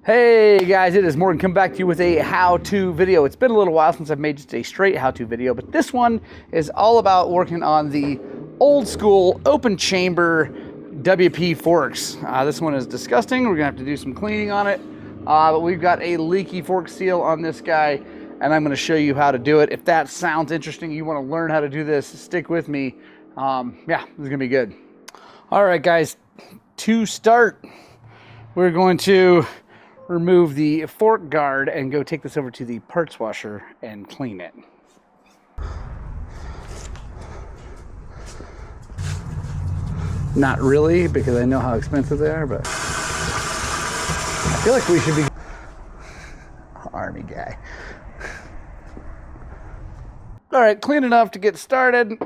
Hey guys, it is Morgan coming back to you with a how-to video. It's been a little while since I've made just a straight how-to video, but this one is all about working on the old school open chamber WP forks. This one is disgusting. We're gonna have to do some cleaning on it, but we've got a leaky fork seal on this guy, and I'm gonna show you how to do it. If that sounds interesting, you wanna learn how to do this, stick with me. Yeah, this is gonna be good. All right guys, to start, we're going to remove the fork guard and go take this over to the parts washer and clean it. Not really, because I know how expensive they are, but I feel like we should be Army guy. All right, clean enough to get started.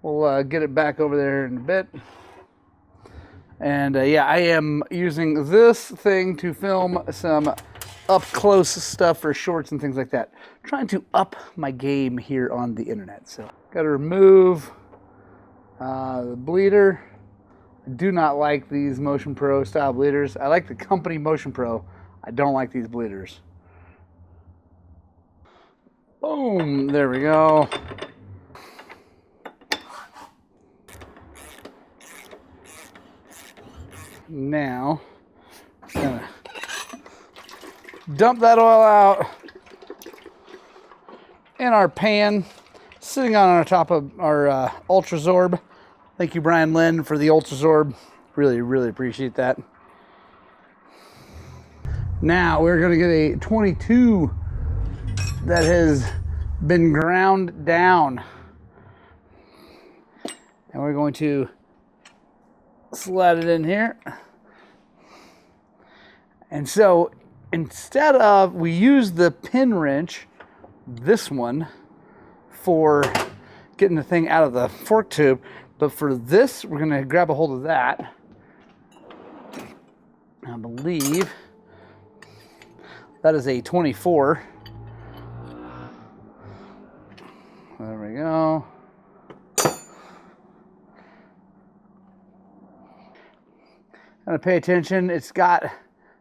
We'll get it back over there in a bit. And yeah, I am using this thing to film some up close stuff for shorts and things like that. I'm trying to up my game here on the internet. So got to remove the bleeder. I do not like these Motion Pro style bleeders. I like the company Motion Pro. I don't like these bleeders. Boom, there we go. Now, I'm gonna dump that oil out in our pan, sitting on our top of our Ultrasorb. Thank you, Brian Lynn, for the Ultrasorb. Really, really appreciate that. Now we're gonna get a 22 that has been ground down, and we're going to slide it in here. And so instead of, we use the pin wrench, this one, for getting the thing out of the fork tube, but for this we're going to grab a hold of that. I believe that is a 24. There we go. Gotta pay attention. It's got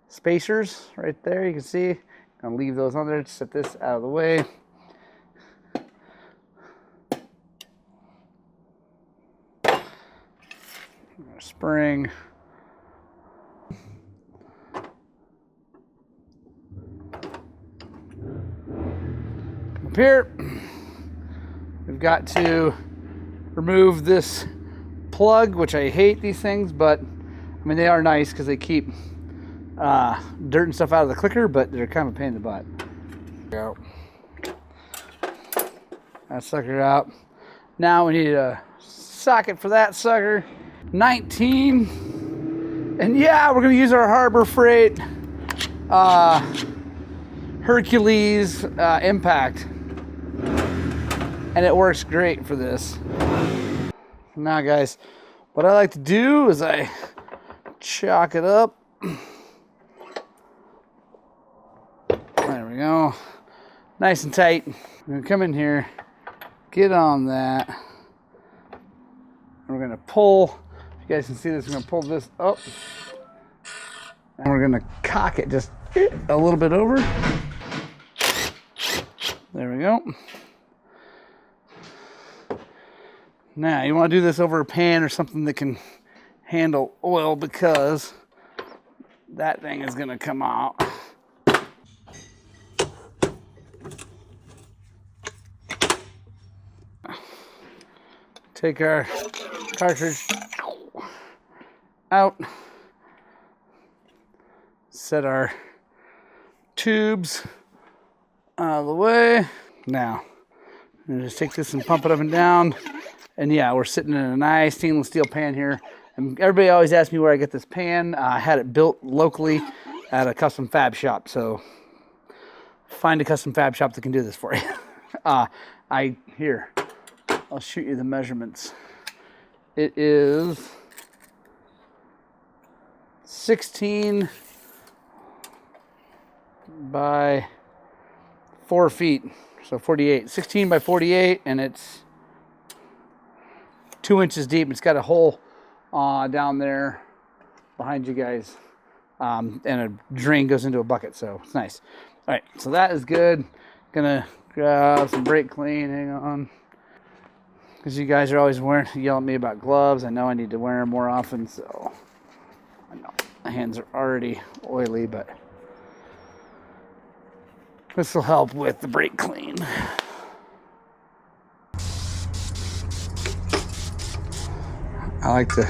spacers right there. You can see. Gonna leave those on there to set this out of the way. Spring. Up here, we've got to remove this plug, which I hate these things, but I mean, they are nice because they keep dirt and stuff out of the clicker, but they're kind of a pain in the butt. There we go. That sucker out. Now we need a socket for that sucker. 19. And yeah, we're going to use our Harbor Freight Hercules impact. And it works great for this. Now, guys, what I like to do is I chalk it up. There we go. Nice and tight. I'm gonna come in here, get on that. And we're gonna pull. If you guys can see this, we're gonna pull this up. And we're gonna cock it just a little bit over. There we go. Now, you want to do this over a pan or something that can handle oil, because that thing is going to come out. Take our cartridge out, set our tubes out of the way. Now, I'm going to just take this and pump it up and down. And yeah, we're sitting in a nice stainless steel pan here. And everybody always asks me where I get this pan. I had it built locally at a custom fab shop. So find a custom fab shop that can do this for you. I'll shoot you the measurements. It is 16 by 4 feet. So 48, 16 by 48, and it's 2 inches deep. It's got a hole down there behind you guys. And a drain goes into a bucket, so it's nice. All right, so that is good. Gonna grab some brake clean. Hang on, because you guys are always yelling at me about gloves. I know I need to wear them more often, so I know my hands are already oily, but this will help with the brake clean. I like to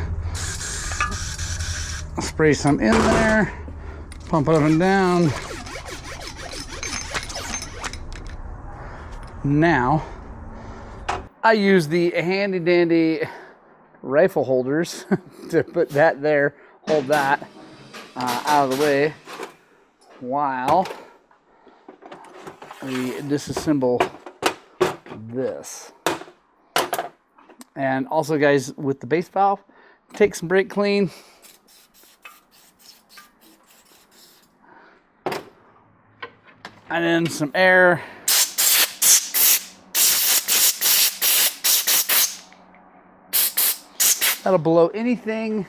spray some in there, pump it up and down. Now, I use the handy dandy rifle holders to put that there, hold that out of the way while we disassemble this. And also, guys, with the base valve, take some brake clean. And then some air. That'll blow anything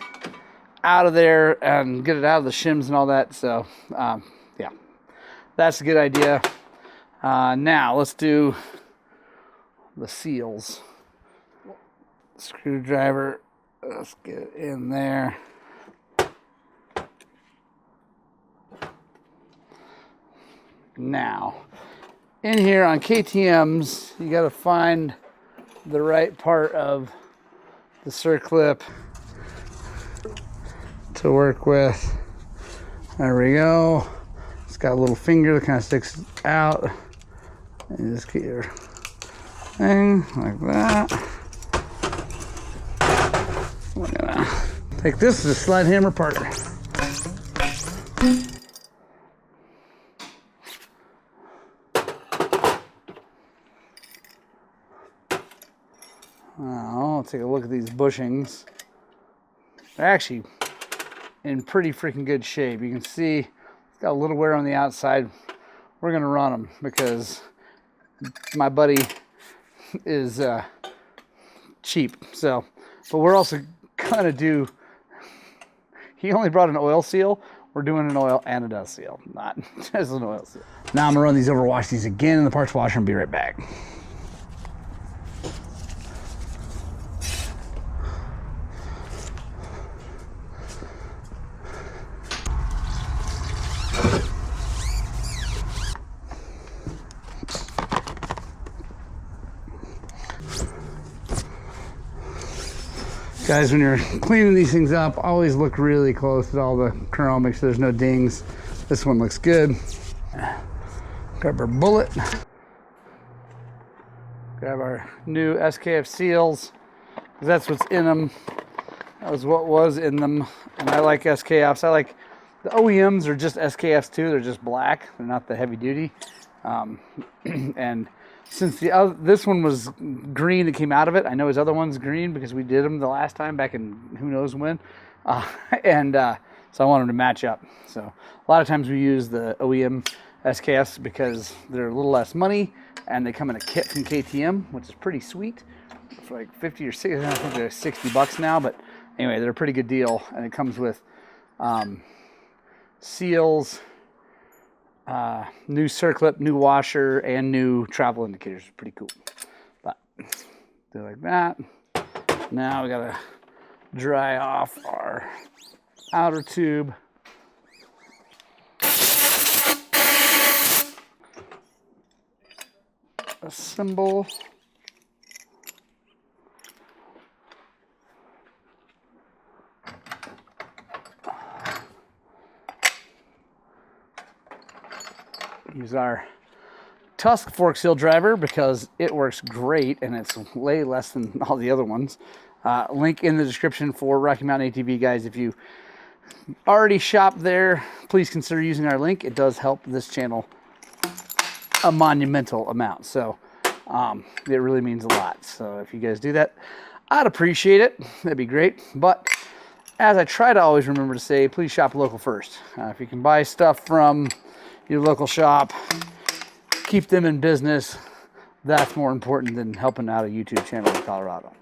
out of there and get it out of the shims and all that. So, yeah, that's a good idea. Now, let's do the seals. Screwdriver, let's get it in there. Now, in here on KTMs, you got to find the right part of the circlip to work with. There we go. It's got a little finger that kind of sticks out. And just get your thing like that. We're gonna take this as a slide hammer partner. Now, I'll take a look at these bushings. They're actually in pretty freaking good shape. You can see it's got a little wear on the outside. We're gonna run them because my buddy is cheap. So, but we're also gonna do, he only brought an oil seal. We're doing an oil and a dust seal, not just an oil seal. Now I'm gonna run these over, wash these again in the parts washer, and be right back. Guys, when you're cleaning these things up, always look really close at all the chrome, make sure there's no dings. This one looks good. Grab our bullet. Grab our new SKF seals, because that's what's in them. That was what was in them. And I like SKFs. I like, the OEMs are just SKFs too. They're just black. They're not the heavy duty. And since this one was green that came out of it, I know his other one's green because we did them the last time back in who knows when. So I want them to match up. So a lot of times we use the OEM SKFs because they're a little less money and they come in a kit from KTM, which is pretty sweet. For like 50 or 60, I think they're $60 now, but anyway, they're a pretty good deal. And it comes with seals, new circlip, new washer, and new travel indicators. Pretty cool. But do it like that. Now we gotta dry off our outer tube. Assemble. Use our Tusk fork seal driver because it works great and it's way less than all the other ones. Link in the description for Rocky Mountain ATV, guys. If you already shop there, please consider using our link. It does help this channel a monumental amount. So it really means a lot. So if you guys do that, I'd appreciate it. That'd be great. But as I try to always remember to say, please shop local first. If you can buy stuff from your local shop, keep them in business. That's more important than helping out a YouTube channel in Colorado.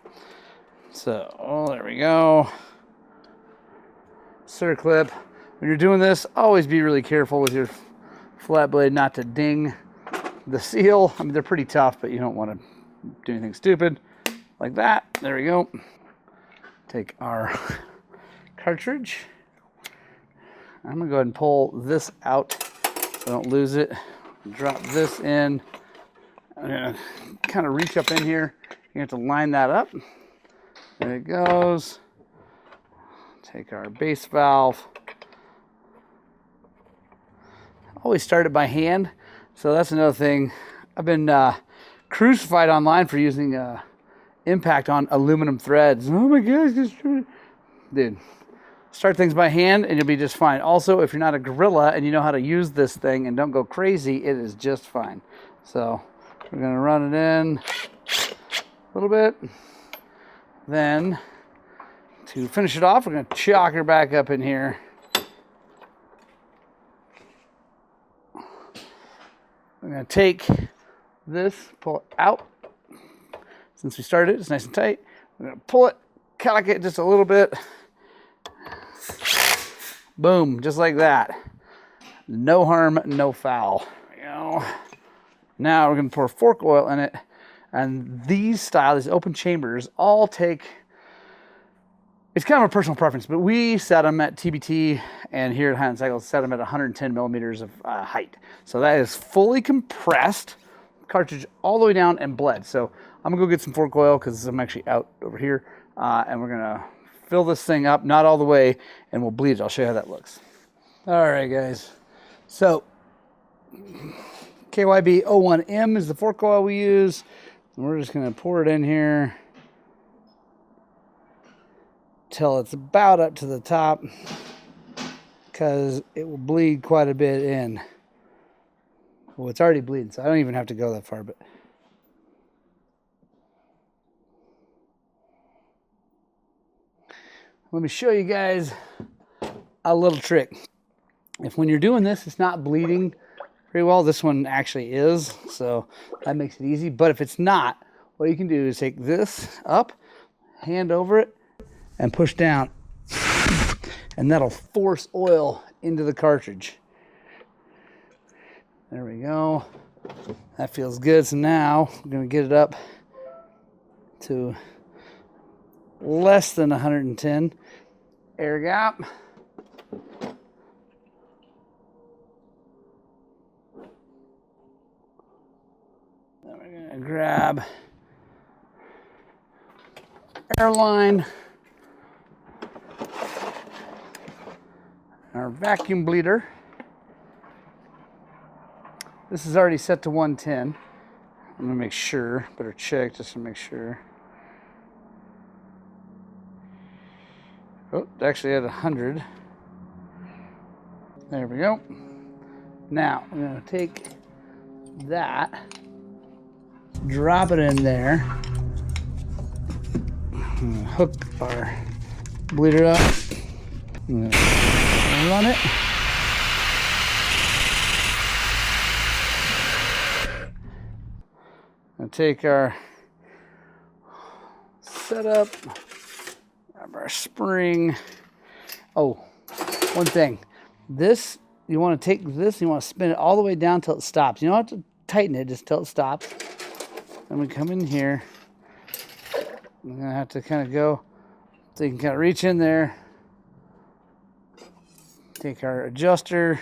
So, there we go. circlip. When you're doing this, always be really careful with your flat blade not to ding the seal. I mean, they're pretty tough, but you don't want to do anything stupid like that. There we go. Take our cartridge. I'm gonna go ahead and pull this out so I don't lose it. Drop this in. I'm gonna kind of reach up in here. You have to line that up. There it goes. Take our base valve. Always start it by hand. So that's another thing. I've been crucified online for using impact on aluminum threads. Oh my gosh, dude. Start things by hand and you'll be just fine. Also, if you're not a gorilla and you know how to use this thing and don't go crazy, it is just fine. So we're gonna run it in a little bit. Then to finish it off, we're gonna chock her back up in here. I'm gonna take this, pull it out. Since we started it, it's nice and tight. I'm gonna pull it, cock it just a little bit. Boom, just like that. No harm, no foul. There we go. Now we're gonna pour fork oil in it. And these open chambers all take, it's kind of a personal preference, but we set them at TBT and here at Highland Cycles set them at 110 millimeters of height. So that is fully compressed, cartridge all the way down and bled. So I'm gonna go get some fork oil because I'm actually out over here and we're gonna fill this thing up, not all the way, and we'll bleed it. I'll show you how that looks. All right, guys. So KYB 01M is the fork oil we use. And we're just gonna pour it in here till it's about up to the top because it will bleed quite a bit in. Well, it's already bleeding, so I don't even have to go that far, but let me show you guys a little trick. If when you're doing this, it's not bleeding very well, this one actually is, so that makes it easy. But if it's not, what you can do is take this up, hand over it, and push down, and that'll force oil into the cartridge. There we go. That feels good. So now we're going to get it up to less than 110 air gap. Then we're going to grab airline, our vacuum bleeder. This is already set to 110. I'm going to make sure, better check just to make sure. Oh, actually at 100. There we go. Now, I'm going to take that, drop it in there, I'm going to hook our bleeder up, I'm going to run it. I'm going to take our setup, grab our spring. Oh, one thing. This, you want to take this, you want to spin it all the way down till it stops. You don't have to tighten it, just till it stops. Then we come in here. I'm going to have to kind of go so you can kind of reach in there. Take our adjuster.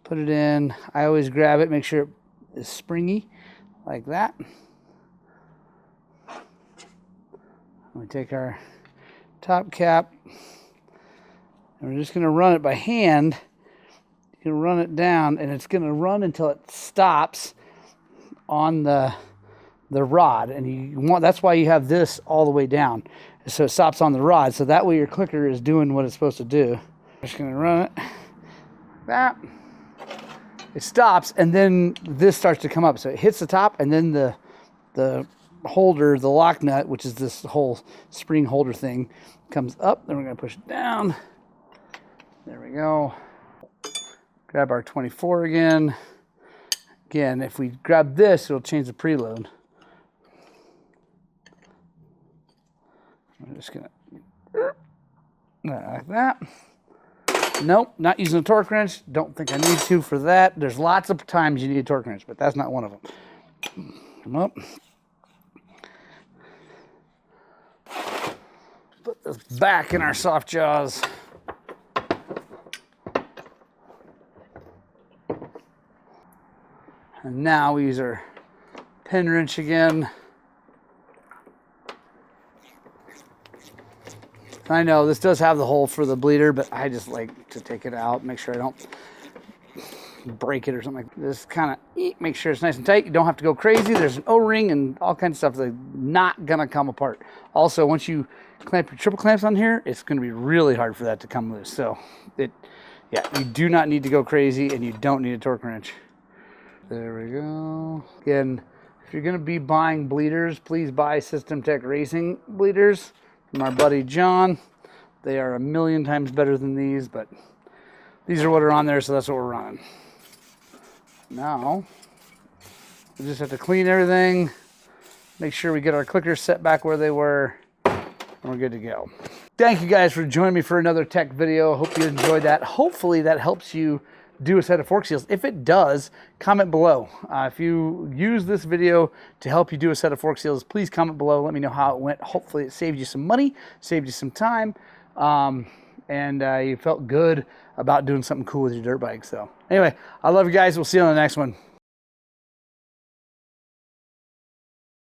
Put it in. I always grab it, make sure it is springy, like that. We take our top cap, and we're just going to run it by hand. You can run it down, and it's going to run until it stops on the rod. And you want, that's why you have this all the way down, so it stops on the rod. So that way your clicker is doing what it's supposed to do. Just going to run it like that. It stops, and then this starts to come up. So it hits the top, and then the holder, the lock nut, which is this whole spring holder thing, comes up. Then we're going to push it down. There we go. Grab our 24 again. Again, if we grab this, it'll change the preload. I'm just going to Like that. Nope, not using a torque wrench. Don't think I need to for that. There's lots of times you need a torque wrench, but that's not one of them. Come up. Put this back in our soft jaws. And now we use our pin wrench again. I know this does have the hole for the bleeder, but I just like to take it out, make sure I don't break it or something like this. Kind of make sure it's nice and tight. You don't have to go crazy. There's an O-ring and all kinds of stuff that's not gonna come apart. Also, once you clamp your triple clamps on here, it's gonna be really hard for that to come loose. So yeah, you do not need to go crazy, and you don't need a torque wrench. There we go. Again, if you're gonna be buying bleeders, please buy System Tech Racing bleeders from our buddy John. They are a million times better than these, but these are what are on there, so that's what we're running. Now, we just have to clean everything, make sure we get our clickers set back where they were, and we're good to go. Thank you guys for joining me for another tech video. I hope you enjoyed that. Hopefully that helps you do a set of fork seals. If it does, comment below. If you use this video to help you do a set of fork seals, please comment below. Let me know how it went. Hopefully it saved you some money, saved you some time, and you felt good about doing something cool with your dirt bike. So anyway, I love you guys. We'll see you on the next one.